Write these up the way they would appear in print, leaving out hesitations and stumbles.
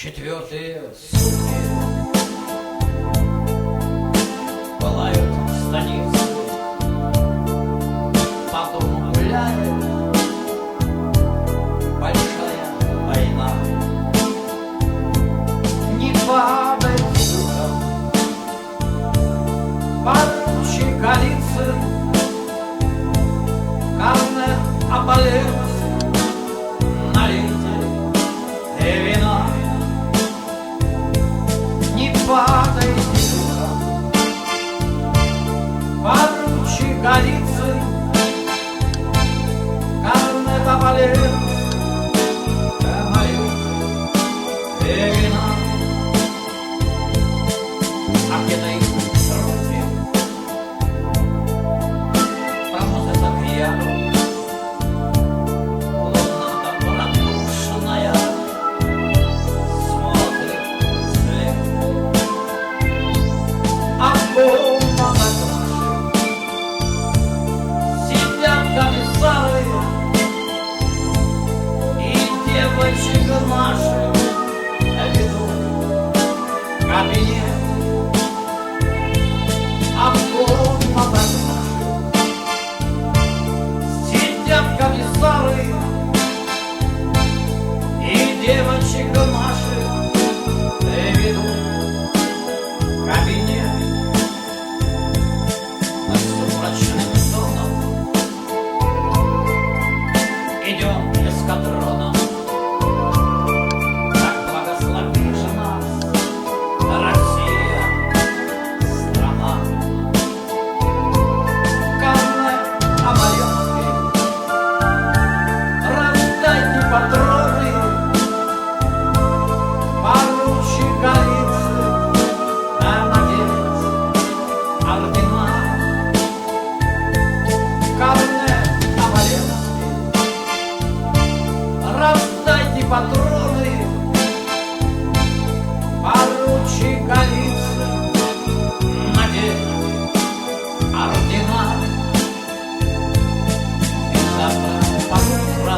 Четвертые сутки пылают станицы, по дому гуляет большая война. Не падай духом, поручик Голицын, Корнет Оболенский, налейте вина. Не падай духом, поручик Голицын, Корнет Оболенский, налейте вина. А где-то их руки проносятся к яру, луна добродушная смотрит вслед. А дома на крыше сидят комиссары и девочек наши ведут в кабинет. А дома на крыше сидят комиссары и девочек наших ведут в кабинет. Над сумрачным зоном идем эскадроном. Так благословишь нас, Россия, страна. Корнет Оболенский, раздайте патроны, поручик Голицын, надеть ордена. Корнет Оболенский, раздайте патроны, поручик Голицын, надеть ордена. И завтра под утро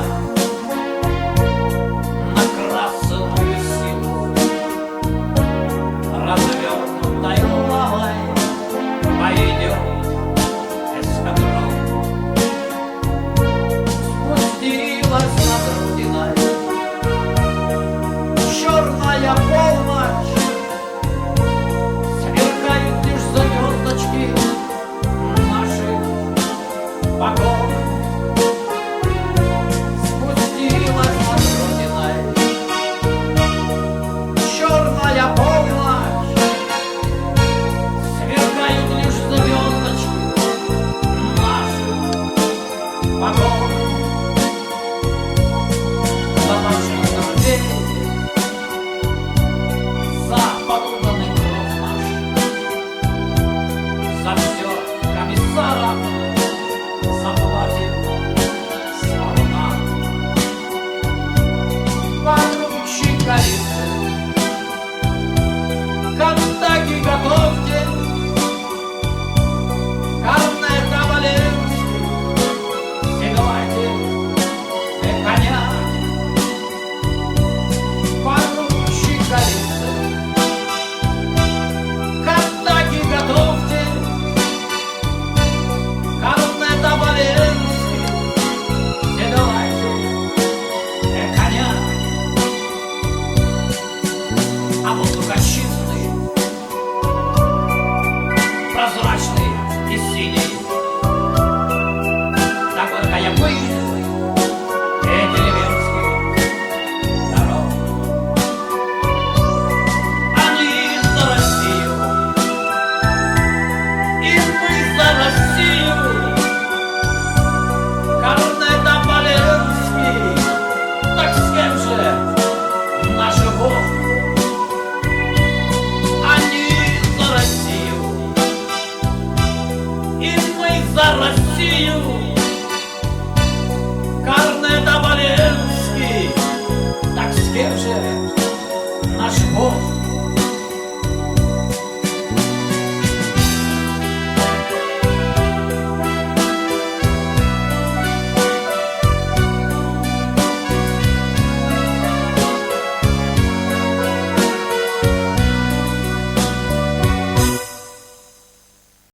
на красную силу, развернутой лавой, пойдет эскадрон. Спустилась над Родиной черная полночь, сверкают лишь звездочки наших богов. Спустилась над Родиной черная полночь, сверкают лишь звездочки наших богов. За наших друзей, за полуденный кровь наш, за все комиссаров заплатим сполна. Поручик Голицын, контаки готовьте, Корнет Оболенский, седлайте коня. Поручик Голицын, контаки готовьте, Корнет Оболенский, седлайте коня. А воздух чистый, прозрачный и синий, так горькая пыль деревенских дорог. Они за Россию, и мы за Россию. Корнет Оболенский, так с кем же наш Бог? Они за Россию, и мы за Россию. Корнет Оболенский, так с кем же наш Бог?